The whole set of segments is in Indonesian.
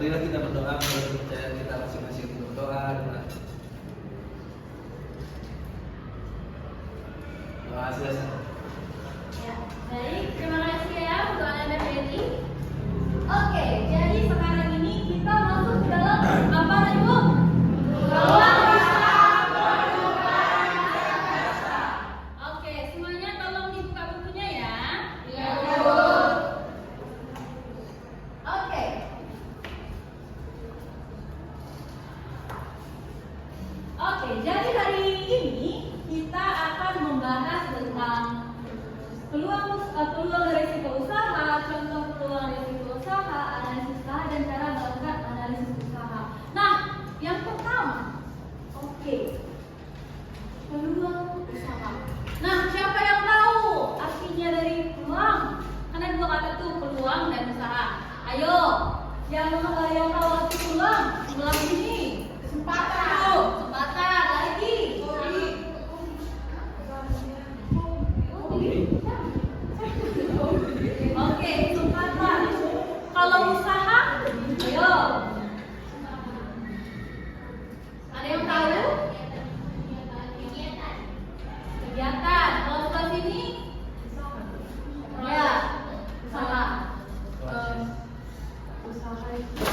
marilah kita berdoa menurut kepercayaan kita masing-masing untuk berdoa. Doa selesai. Ya, baik, terima kasih ya untuk Anda Ferry. Oke, jadi sekarang ini kita masuk ke dalam apa Ibu? Ruang biasa. Oke, semuanya tolong dibuka bukunya ya. Iya, Bu. Oke. Oke, jadi hari ini kita akan membahas tentang peluang risiko usaha, contoh peluang risiko usaha, analisis usaha, dan cara melakukan analisis usaha. Nah, yang pertama, peluang usaha. Nah, siapa yang tahu artinya dari peluang? Karena dua kata tuh peluang dan usaha. Ayo, yang tahu arti peluang, peluang ini kesempatan, lagi. Oke, kesempatan. Kalau usaha, ayo. Ada yang tahu? Kegiatan. Kalau sebelah sini? Ya, usaha. Usaha itu.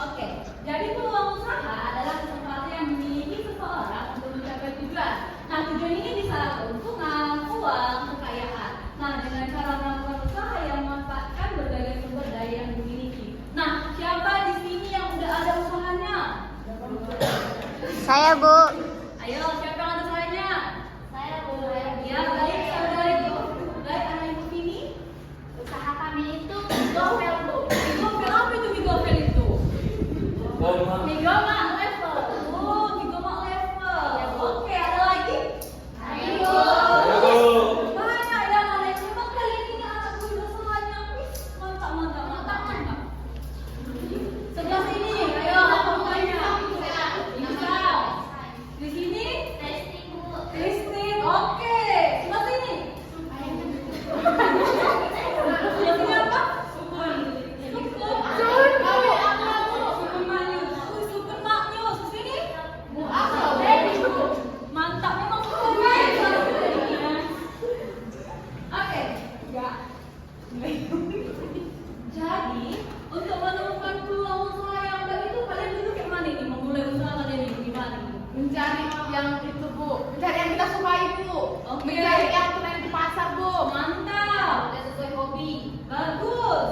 Oke, jadi peluang usaha adalah kesempatan yang dimiliki seseorang untuk mencapai tujuan. Nah, tujuan ini bisa keuntungan, uang, kekayaan. Nah, dengan cara melakukan usaha yang memanfaatkan berbagai sumber daya yang dimiliki. Nah, siapa di sini yang udah ada usahanya? Saya, Bu. Ayo, siapa yang ada usahanya? Saya, Bu. Ya, baik, saudara Ibu. Baik, anak Ibu sini. Usaha kami itu Migopel, Bu. Migopel, apa itu Migopel itu? Migoma level. Oh, Migoma level. Oke, ada lagi? Ayo. Banyak yang ada. Memang kalian ini anak muda usahanya. Mantap. Sebelah sini, ayo apa mukanya? Bisa. Di sini? Testing. Oke. Sebelah sini. Sebelah sini apa? Mantap, memang oke, ya. Jadi, untuk menemukan peluang usaha yang baik itu kalian dulu kayak mana nih? Memulai usaha kalian ini gimana nih? Mencari yang itu, Bu. Mencari yang kita sukai, Bu. Oke. Mencari yang tren di pasar, Bu. Mantap. Yang sesuai hobi. Bagus.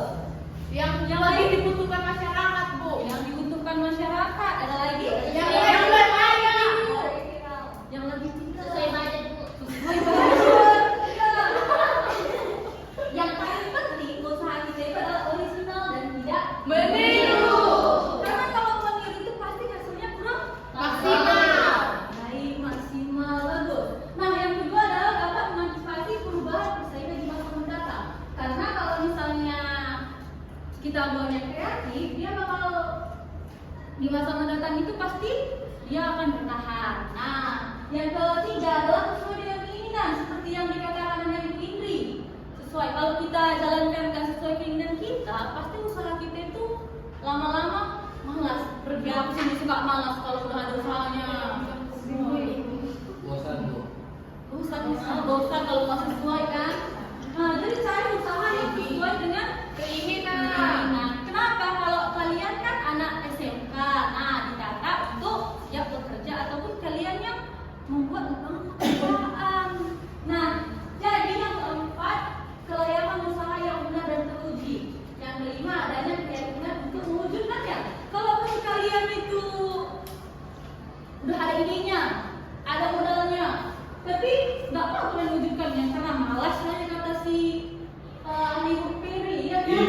Yang Yang lebih lain? dibutuhkan masyarakat, Bu. Yang dibutuhkan masyarakat ada lagi? Yang lebih kaya. Yang lebih tinggi. Sesuai budget, Bu. Sesuai budget. Yang paling penting usaha kita itu adalah original dan tidak Meniru. Karena kalau meniru itu pasti hasilnya kurang Maksimal. Baik, maksimal, bagus. Nah, yang kedua adalah dapat mengantisipasi perubahan persaingan di masa mendatang. Karena kalau misalnya kita banyak kreatif, dia bakal di masa mendatang itu pasti dia akan bertahan. Nah, yang ketiga adalah sesuai dengan keinginan, seperti yang dikatakan oleh Ibu Indri. Sesuai, kalau kita jalankan nggak sesuai keinginan kita, pasti usaha kita itu lama-lama malas. Pergi aku sini suka malas kalau udah ada usahanya. Bosan kalau nggak sesuai kan. Nah, jadi cari usaha yang sesuai dengan keinginan. Nah, kenapa kalau kalian kan anak SMK, nah ditata untuk ya bekerja ataupun kalian yang membuat perusahaan. Nah, jadi yang keempat kelayakan usaha yang benar dan teruji. Yang kelima adanya keyakinan untuk mewujudkannya. Kalau kalian itu udah ada idenya, ada modalnya, tapi nggak mau kalian wujudkannya karena malas hanya kata si Ibu Peri ya kan?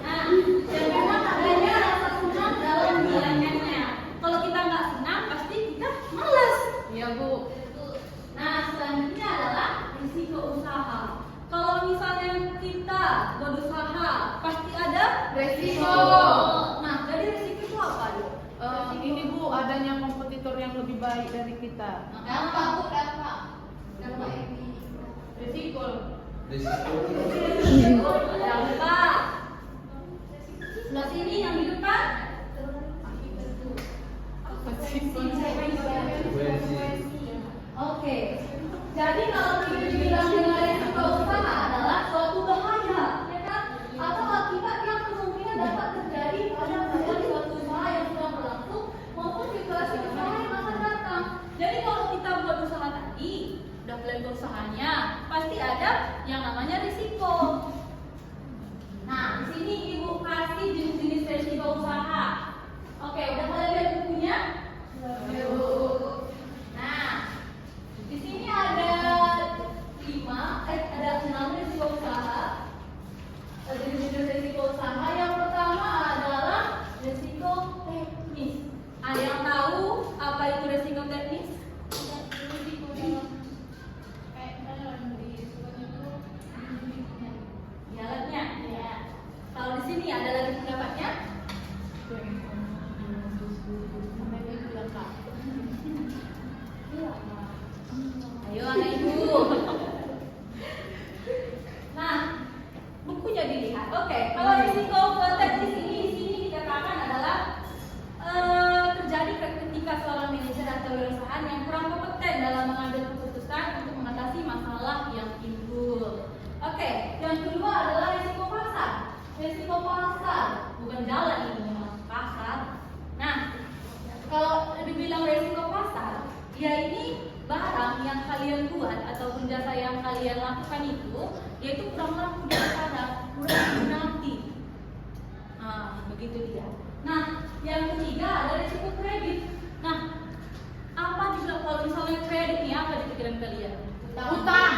Nah, dan karena adanya rasa senang dalam menjalankannya. Kalau kita nggak senang, pasti kita malas. Iya, Bu. Nah, selanjutnya adalah risiko usaha. Kalau misalnya kita berusaha, pasti ada Resiko. Nah, jadi risiko itu apa, Dok? Ini, Bu, adanya kompetitor yang lebih baik dari kita. Dampak, Bu, dampak. Dampak ini. Risiko. Jangan lupa. Sebelah sini yang di depan. Oke. Jadi kalau kita dibilang dengan risiko usaha adalah suatu bahaya, ya kan? Atau akibat yang kemungkinan dapat terjadi pada suatu usaha yang sedang berlangsung maupun situasi usaha yang akan datang. Jadi kalau kita buat usaha tadi, udah plan usahanya, pasti ada yang namanya risiko. Nah, di sini Ibu kasih jenis-jenis risiko usaha. Oke, udah kalian lihat bukunya? Nah, di sini ada 6 risiko usaha. Jenis-jenis risiko usaha. Yang pertama adalah risiko teknis. Ada yang tahu apa itu risiko teknis? Jalannya. Ya. Kalau di sini ada lagi pendapatnya? Ayo anak ibu. Nah, bukunya dilihat. Oke, kalau risiko teknis ini di sini dikatakan adalah terjadi ketika seorang manajer atau wirausahaan yang kurang kompeten dalam mengambil keputusan untuk mengatasi masalah yang timbul. Oke, yang kedua adalah risiko pasar. Risiko pasar, bukan jalan ini, pasar. Nah, kalau dibilang risiko pasar, ya ini barang yang kalian buat ataupun jasa yang kalian lakukan itu, yaitu kurang laku di pasaran, kurang diminati. Nah, begitu dia. Nah, yang ketiga ada risiko kredit. Nah, apa juga kalau misalnya kredit nih, apa di pikiran kalian? Utang.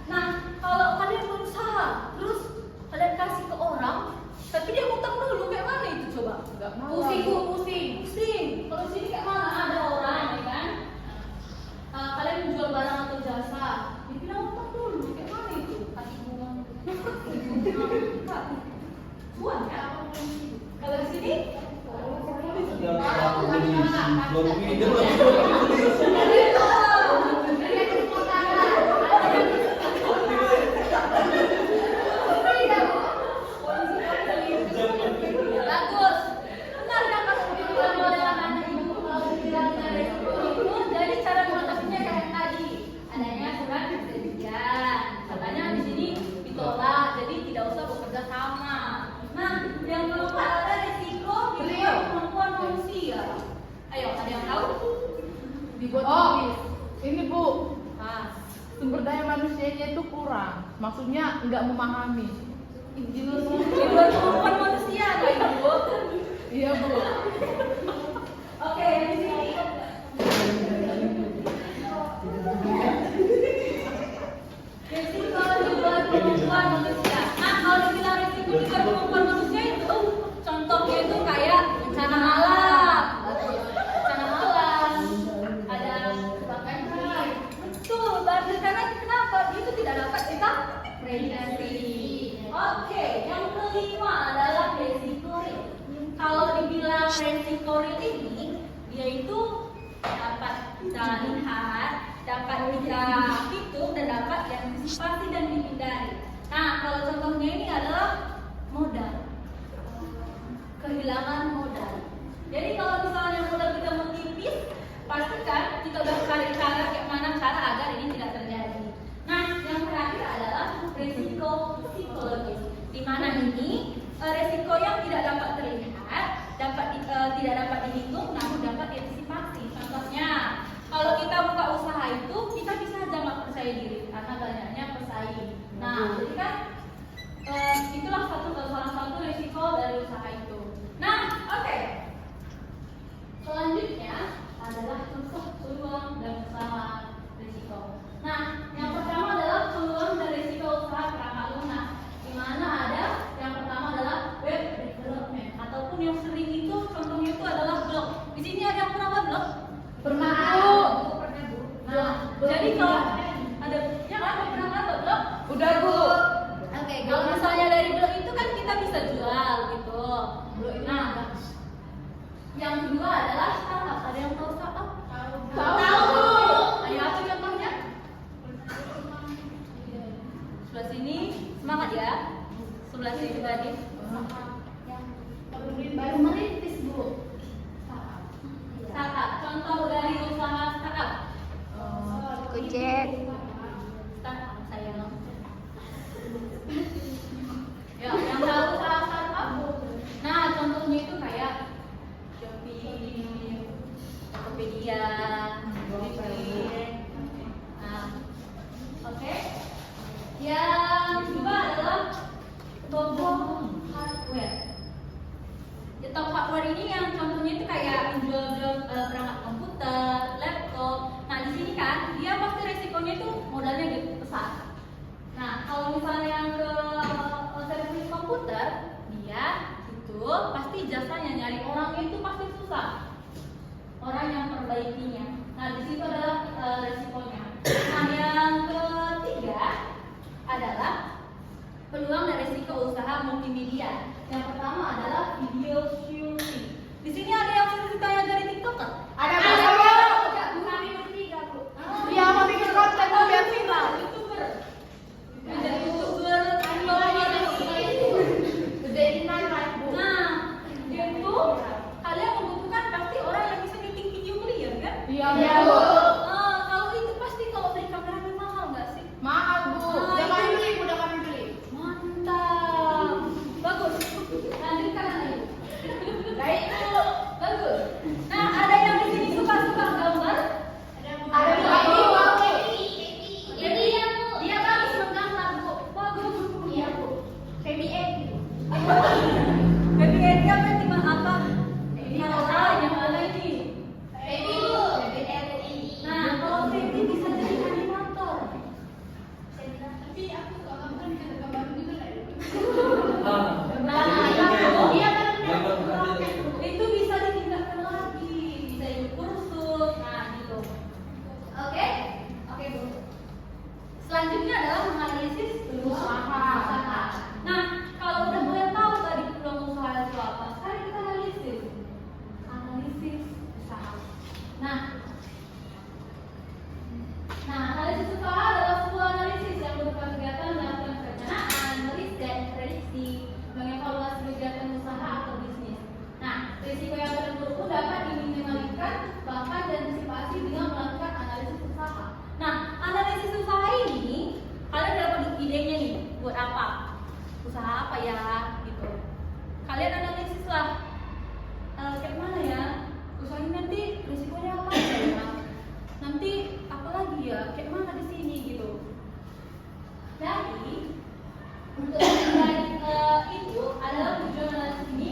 Nah, kalau kalian berusaha, terus kalian kasih ke orang, tapi dia utang dulu, kayak mana itu coba? Pusing. Kalau sini kayak mana? Ada orang, ya kan? Kalian menjual barang atau jasa, dibilang utang dulu, kayak mana itu? Kasih bunga. Buat ya? Kalau di sini? Bagus. Benar kan Mas bilang oleh anak ibu kalau dibilang risiko itu, jadi cara mengatasinya kayak tadi. Adanya surat perjanjian. Katanya di sini ditolak, jadi tidak usah bekerja sama. Nah, yang keempat ada risiko di luar kemampuan manusia. Ayo, ada yang tahu? Ini Bu, Ah, sumber daya manusianya itu kurang. Maksudnya nggak memahami. di luar kemampuan manusia, ada ibu. Iya Bu. Oke, di sini. Risiko di luar kemampuan manusia. Nah, kalau dibilang risiko di luar kemampuan manusia itu, contohnya itu kayak bencana alam. Ada kebakaran. Betul, karena kenapa? Itu tidak dapat kita prediksi. Oke, yang kelima adalah resiko real. Kalau dibilang resiko real ini, dia itu dapat kita lihat, dapat kita hitung, dan dapat diantisipasi dan dihindari. Nah, kalau contohnya ini adalah modal, kehilangan modal. Jadi kalau misalnya modal kita menipis, pastikan kita udah cari cara kayak mana cara agar ini tidak terjadi. Nah, yang terakhir adalah risiko psikologis, di mana ini risiko yang tidak dapat terlihat, tidak dapat dihitung, namun dapat diantisipasi. Contohnya, kalau kita buka usaha itu, kita bisa aja nggak percaya diri karena banyaknya pesaing. Nah, jadi kan itulah salah satu risiko dari usaha itu. Nah, oke. Selanjutnya adalah contoh peluang dan usaha risiko. Nah, yang pertama adalah peluang dan risiko usaha perangkat lunak, di mana ada yang pertama adalah web development ataupun yang sering itu contohnya itu adalah blog. Di sini ada yang pernah buat blog? Pernah Bu. Nah, jadi kalau ada yang pernah buat blog? Udah Bu. Oke, kalau misalnya dari blog itu kan kita bisa jual gitu. Nah, yang kedua adalah startup. Ada yang tahu startup? Tahu. Ayo apa contohnya? jelasin juga nih. Baru merintis Bu. Startup. Contoh dari usaha startup. Gojek. Startup saya. Ya, yang tahu usaha startup. Nah, contohnya itu kayak Shopee, Tokopedia, Gojek. Nah, oke. Yang kedua adalah toko hardware. Di toko hardware ini yang contohnya itu kayak jual-jual perangkat komputer, laptop. Nah di sini kan dia pasti resikonya itu modalnya gitu besar. Nah kalau misalnya yang ke servis komputer, dia itu pasti jasanya nyari orangnya itu pasti susah. Orang yang perbaikinya. Nah di situ adalah resikonya. Nah yang ketiga adalah peluang dan resiko usaha multimedia. Yang pertama adalah video shooting. Di sini ada yang ceritanya dari TikToker. Ada Bu. Kami bertiga Bu. Iya, mau bikin konten mau biar viral. YouTuber. Menjadi YouTuber. Gedein live Bu. Nah, itu kalian membutuhkan pasti orang yang bisa editing video clear kan? Iya Iya, Bu. Bu. Kalau itu pasti kalau beli kameranya mahal nggak sih? Mahal Bu. Udah kami beli, udah kami beli. Mantap. Bagus. Lanjutkan lagi. Baik Bu. Bagus. Nah, ada yang di sini suka-suka gambar? Ada Bu. Jadi yang Dia bagus menggambar Bu. bagus. Iya Bu. Baby egg. Baby Edgar berarti mah apa? Yang mana ini? Baby Bu. Baby RI. Nah, kalau baby bisa jadi animator. Tapi aku kalau gambar bisa gambar gitu lah. Iya, Itu bisa ditingkatkan lagi, bisa ikut kursus. Nah, gitu. Oke? Oke, Bu. Selanjutnya adalah menganalisis Usaha. Nah, kalau udah mulai tahu tadi peluang usaha itu apa, sekarang kita analisis. Analisis usaha. Nah, analisis usaha adalah sebuah analisis yang berupa kegiatan melakukan perencanaan, meriset, prediksi, mengevaluasi kegiatan usaha atau bisnis. Nah, risiko yang terburuk pun dapat diminimaliskan bahkan diantisipasi dengan melakukan analisis usaha. Nah, analisis usaha ini kalian dapat idenya nih buat apa? Usaha apa ya? Gitu. Kalian analisis lah. Kayak mana ya? Usaha ini nanti risikonya apa ya? Nanti apa lagi ya? Kayak mana di sini gitu. Jadi untuk itu adalah tujuan analisis ini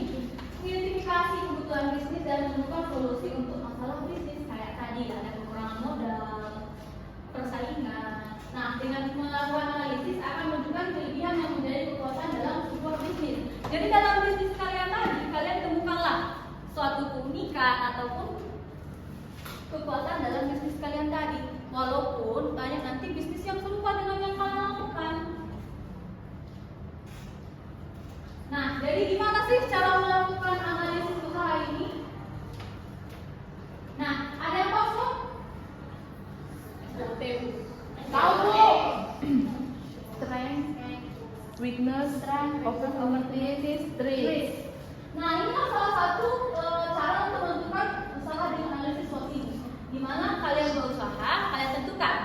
mengidentifikasi kebutuhan bisnis dan menemukan solusi untuk masalah bisnis kayak tadi ada kekurangan modal, persaingan. Nah, dengan melakukan analisis akan menunjukkan kelebihan yang menjadi kekuatan dalam sebuah bisnis. Jadi dalam bisnis kalian tadi, kalian temukanlah suatu keunikan ataupun kekuatan dalam bisnis kalian tadi. Walaupun banyak nanti bisnis yang serupa dengan yang kalian lakukan. Nah, jadi gimana sih cara melakukan analisis usaha ini? Nah, ada yang kosong? Tahu Bu. Strength, weakness, opportunities, risk. Nah, ini kan salah satu cara untuk menentukan usaha di analisis SWOT ini. Di mana kalian berusaha, kalian tentukan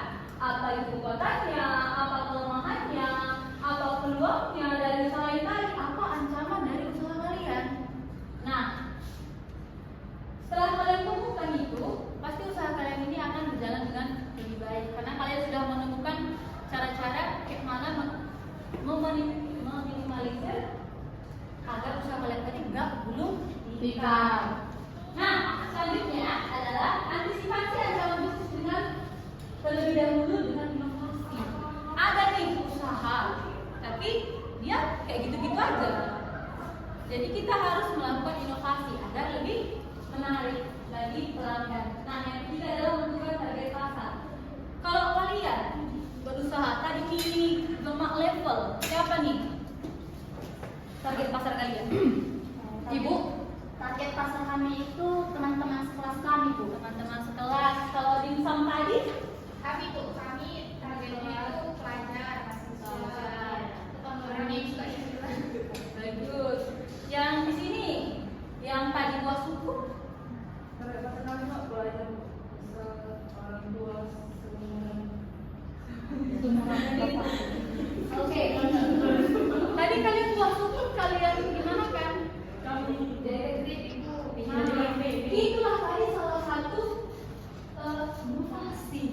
apa itu kekuatannya, apa kelemahannya, apa peluangnya dari usaha ini tadi, apa ancaman dari usaha kalian. Nah, setelah kalian temukan itu, pasti usaha kalian ini akan berjalan dengan lebih baik karena kalian sudah menemukan cara-cara kayak mana meminimalisir agar usaha kalian tadi nggak gulung tikar. Nah, selanjutnya adalah antisipasi ancaman bisnis dengan terlebih dahulu dengan inovasi. Ada nih usaha, tapi dia kayak gitu-gitu aja. Jadi kita harus melakukan inovasi agar lebih menarik bagi pelanggan. Nah, yang ketiga adalah menentukan target pasar. Kalau kalian berusaha tadi mini lemak level, siapa nih target pasar kalian? Ibu? Target pasar kami itu teman-teman sekelas kami Bu. Teman-teman sekelas. Kalau di Sam tadi? Kami Bu, kami targetnya itu pelajar, mahasiswa, tetangga juga Oke. Tadi kalian buat tutup kalian gimana kan? Itulah tadi salah satu inovasi.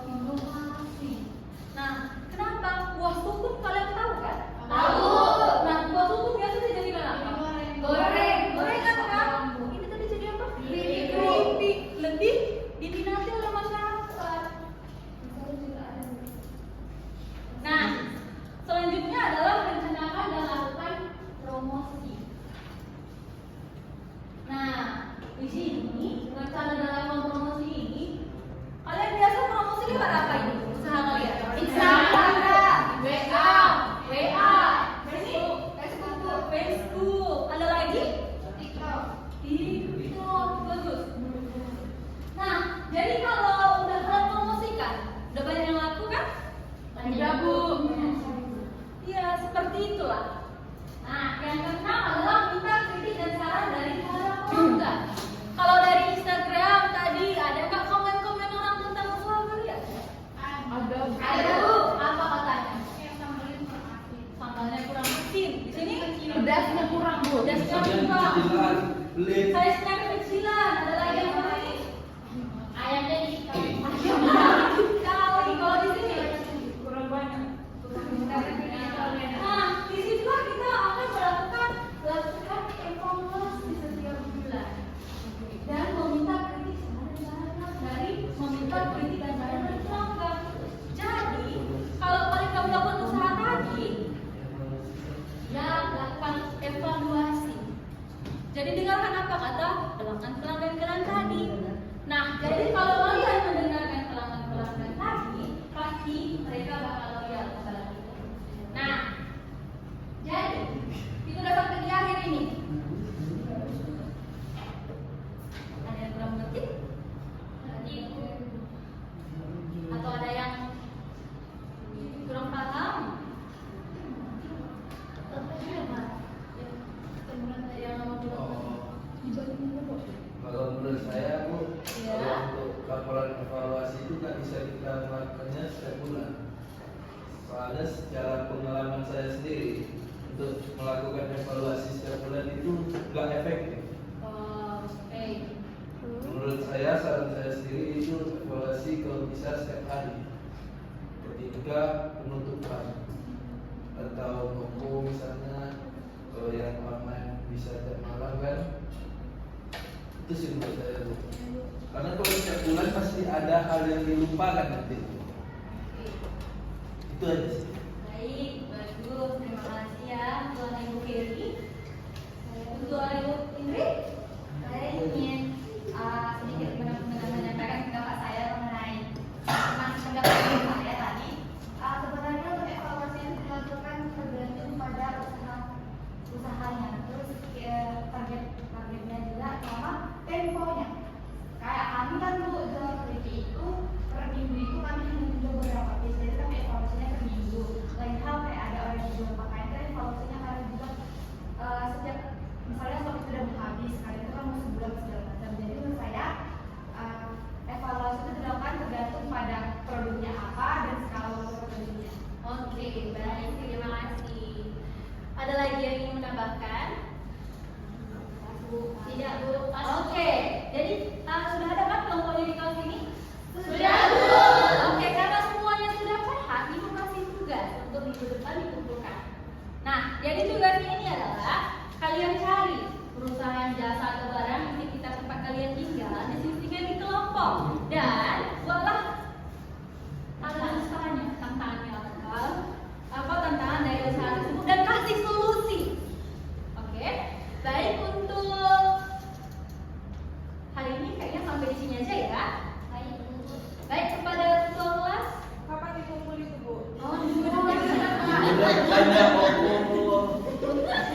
Inovasi. Nah, kenapa buah sukun kalian tahu kan? Tahu. Nah, buah sukun biasanya dijadikan apa? Goreng. Gorengan kan? Ini tadi jadi apa? Keripik. Lebih diminati oleh masyarakat. Nah, selanjutnya adalah rencanakan dan lakukan promosi. Nah, di sini rencana dan lakukan promosi ini, kalian biasa promosi lewat apa ini? Usaha kalian? Instagram, WA, Facebook, ada lagi? TikTok, bagus. Nah, jadi kalau udah kalian promosikan, udah banyak yang laku kan? Tidak, Bu. Iya, seperti itulah. Nah, yang keenam adalah minta kritik dan saran dari para pelanggan. Kalau dari Instagram tadi ada nggak komen-komen orang tentang usaha kalian? Ada. Ada, Bu. Apa katanya? Yang sambalin kurang asin. Sambalnya kurang asin. Di sini Pedasnya kurang, Bu. pedasnya Kemudian kurang. kecilan, pelit. Size-nya kekecilan. Ada lagi yang lain? Ayamnya dikali. Kali kalau di sini Kurang banyak. Nah, di situlah kita akan melakukan evaluasi setiap bulan dan meminta kritik saran dari pelanggan. Jadi, kalau kalian kamu lakukan usaha tadi, ya lakukan evaluasi. Jadi dengarkan apa kata pelanggan kalian tadi. Nah, jadi kalau kalian mendengarkan pelanggan tadi, pasti mereka bakal loyal kepada kita. Nah, jadi itu udah sampai di akhir ini. Ada yang kurang mengerti? Atau ada yang kurang paham? Kalau menurut saya, Bu, Ya. kalau untuk laporan evaluasi itu nggak bisa kita melakukannya setiap bulan. Soalnya secara pengalaman saya sendiri, untuk melakukan evaluasi setiap bulan itu nggak efektif. Oke. Menurut saya, saran saya sendiri itu evaluasi kalau bisa setiap hari, ketika penutupan atau toko misalnya, kalau yang online bisa tiap malam kan. Itu sih menurut saya, Bu. Karena kalau setiap bulan pasti ada hal yang dilupakan nanti. Itu aja sih. Baik, bagus. Terima kasih ya Tuan Ibu Ferry. Tuan Ibu Ingrid. Saya ingin sedikit menyampaikan pendapat saya mengenai pendapat saya tadi. Sebenarnya untuk evaluasi yang dilakukan tergantung pada usahanya, terus targetnya juga sama temponya. Kayak kami kan Bu jual keripik itu per minggu itu kami menjual beberapa piece, jadi kami evaluasinya per minggu. Lain hal kayak ada orang yang jual pakaian kan evaluasinya kami juga setiap misalnya stok itu sudah habis, kali itu kan mau sebulan segala macam. Jadi menurut saya evaluasi itu dilakukan tergantung pada produknya apa dan skala produknya. Oke, baik. Terima kasih. Ada lagi yang ingin menambahkan? Tidak, Bu. Oke. Jadi sudah ada kan kelompoknya di kelas ini? Sudah, Bu. Oke, karena semuanya sudah paham, Ibu kasih tugas untuk minggu depan dikumpulkan. Nah, jadi tugasnya ini adalah kalian cari perusahaan jasa atau barang di sekitar tempat kalian tinggal, diskusikan di kelompok dan buatlah tantangannya apa tantangan dari usaha tersebut dan kasih solusi. Oke, baik untuk hari ini kayaknya sampai di sini aja ya. Baik kepada ketua kelas. Kapan dikumpul itu, Bu? Oh, dikumpul. Udah banyak ngomong. Tugas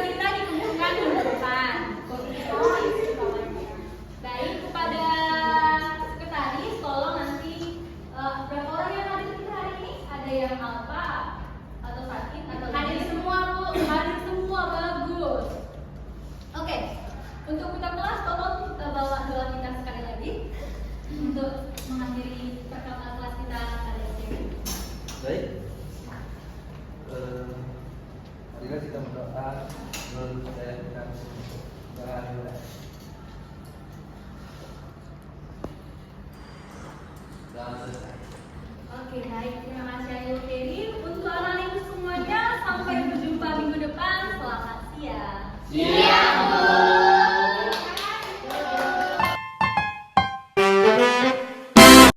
kita dikumpulkan minggu depan. Baik kepada sekretaris, tolong nanti berapa orang yang hadir kita hari ini? Ada yang alfa atau sakit atau hadir semua, Bu? Hadir semua, bagus. Oke, untuk kita kelas tolong kita bawa doa kita sekali lagi untuk mengakhiri pertemuan kelas kita Oke, baik. Terima kasih Ayu Ferry. Untuk